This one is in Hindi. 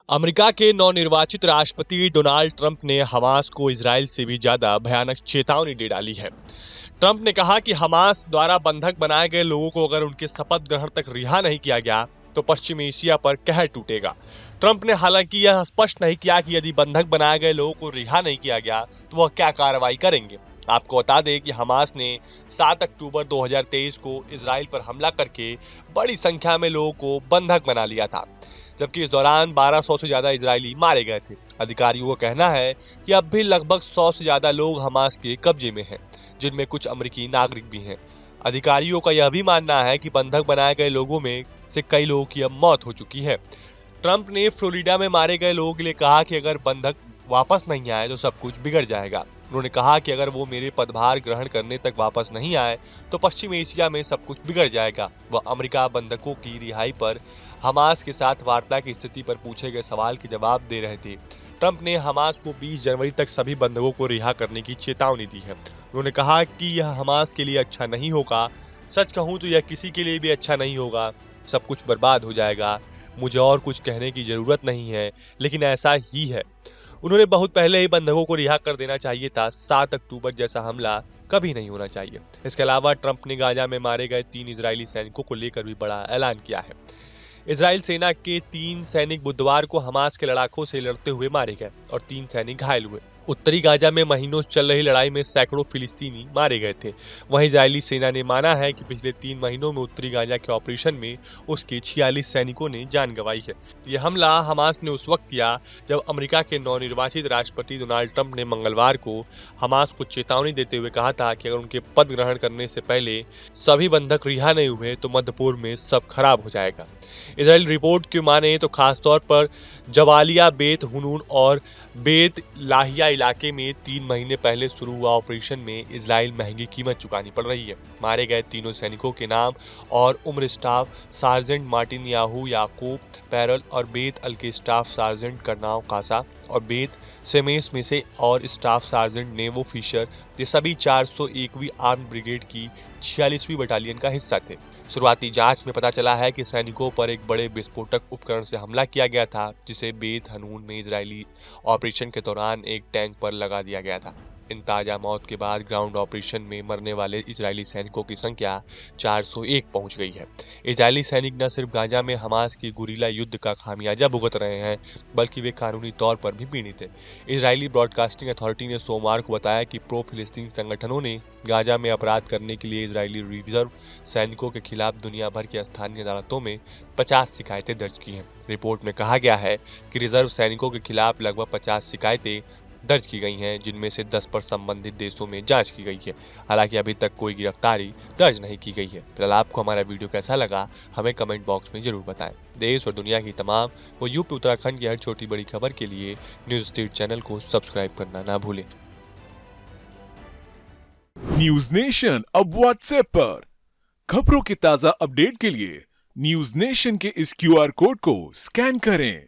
अमेरिका के नवनिर्वाचित राष्ट्रपति डोनाल्ड ट्रंप ने हमास को इजराइल से भी ज्यादा भयानक चेतावनी दे डाली है। ट्रंप ने कहा कि हमास द्वारा बंधक बनाए गए लोगों को अगर उनके शपथ ग्रहण तक रिहा नहीं किया गया तो पश्चिमी एशिया पर कहर टूटेगा। ट्रंप ने हालांकि यह स्पष्ट नहीं किया कि यदि बंधक बनाए गए लोगों को रिहा नहीं किया गया तो वह क्या कार्रवाई करेंगे। आपको बता दें कि हमास ने 7 अक्टूबर 2023 को इजराइल पर हमला करके बड़ी संख्या में लोगों को बंधक बना लिया था, जबकि इस दौरान 1200 से ज्यादा इजरायली मारे गए थे। अधिकारियों का कहना है कि अब भी लगभग 100 से ज्यादा लोग हमास के कब्जे में हैं, जिनमें कुछ अमेरिकी नागरिक भी हैं। अधिकारियों का यह भी मानना है कि बंधक बनाए गए लोगों में से कई लोगों की अब मौत हो चुकी है। ट्रंप ने फ्लोरिडा में मारे गए लोगों के लिए कहा कि अगर बंधक वापस नहीं आए तो सब कुछ बिगड़ जाएगा। उन्होंने कहा कि अगर वो मेरे पदभार ग्रहण करने तक वापस नहीं आए तो पश्चिम एशिया में सब कुछ बिगड़ जाएगा। वह अमेरिका बंधकों की रिहाई पर हमास के साथ वार्ता की स्थिति पर पूछे गए सवाल के जवाब दे रहे थे। ट्रंप ने हमास को 20 जनवरी तक सभी बंधकों को रिहा करने की चेतावनी दी है। उन्होंने कहा कि यह हमास के लिए अच्छा नहीं होगा। सच कहूं तो यह किसी के लिए भी अच्छा नहीं होगा। सब कुछ बर्बाद हो जाएगा। मुझे और कुछ कहने की जरूरत नहीं है, लेकिन ऐसा ही है। उन्होंने बहुत पहले ही बंधकों को रिहा कर देना चाहिए था। 7 अक्टूबर जैसा हमला कभी नहीं होना चाहिए। इसके अलावा ट्रंप ने गाजा में मारे गए 3 इजरायली सैनिकों को लेकर भी बड़ा ऐलान किया है। इजराइल सेना के 3 सैनिक बुधवार को हमास के लड़ाकों से लड़ते हुए मारे गए और 3 सैनिक घायल हुए। उत्तरी गाजा में महीनों से चल रही लड़ाई में सैकड़ों फिलिस्तीनी मारे गए थे। वहीं इजरायली सेना ने माना है कि पिछले 3 महीनों में उत्तरी गाजा के ऑपरेशन में उसके 46 सैनिकों ने जान गंवाई है। यह हमला हमास ने उस वक्त किया जब अमेरिका के नवनिर्वाचित राष्ट्रपति डोनाल्ड ट्रंप ने मंगलवार को हमास को चेतावनी देते हुए कहा था कि अगर उनके पद ग्रहण करने से पहले सभी बंधक रिहा नहीं हुए तो मध्य पूर्व में सब खराब हो जाएगा। इजराइल रिपोर्ट की माने तो खासतौर पर जबालिया, बेत हुनून और बेत लाहिया इलाके में 3 महीने पहले शुरू हुआ ऑपरेशन में इजराइल महंगी कीमत चुकानी पड़ रही है। मारे गए तीनों सैनिकों के नाम और उम्र स्टाफ सार्जेंट मार्टिन याहू याकूब पैरल और बेत अल के स्टाफ सार्जेंट करनाव कासा और बेत सेमेस में से और स्टाफ सार्जेंट नेवो फिशर, ये सभी 401वीं आर्म्ड ब्रिगेड की 46वीं बटालियन का हिस्सा थे। शुरुआती जांच में पता चला है कि सैनिकों पर एक बड़े विस्फोटक उपकरण से हमला किया गया था, जिसे बेत हनून में इजरायली ऑपरेशन के दौरान एक टैंक पर लगा दिया गया था। इन ताजा मौत के बाद ग्राउंड ऑपरेशन में मरने वाले इजरायली सैनिकों की संख्या 401 पहुंच गई है। इजरायली सैनिक न सिर्फ गाजा में हमास की गुरीला युद्ध का खामियाजा भुगत रहे हैं, बल्कि वे कानूनी तौर पर भी पीड़ित हैं। इजरायली ब्रॉडकास्टिंग अथॉरिटी ने सोमवार को बताया कि प्रो फिलिस्तीन संगठनों ने गाजा में अपराध करने के लिए इजरायली रिजर्व सैनिकों के खिलाफ दुनिया भर की स्थानीय अदालतों में 50 शिकायतें दर्ज की हैं। रिपोर्ट में कहा गया है कि रिजर्व सैनिकों के खिलाफ लगभग 50 शिकायतें दर्ज की गई हैं, जिनमें से 10 पर संबंधित देशों में जांच की गई है। हालांकि अभी तक कोई गिरफ्तारी दर्ज नहीं की गई है। फिलहाल आपको हमारा वीडियो कैसा लगा हमें कमेंट बॉक्स में जरूर बताएं। देश और दुनिया की तमाम व यूपी उत्तराखंड की हर छोटी बड़ी खबर के लिए न्यूज स्ट्रीट चैनल को सब्सक्राइब करना ना भूलें। न्यूज नेशन अब व्हाट्सएप पर खबरों के ताजा अपडेट के लिए न्यूज नेशन के इस QR कोड को स्कैन करें।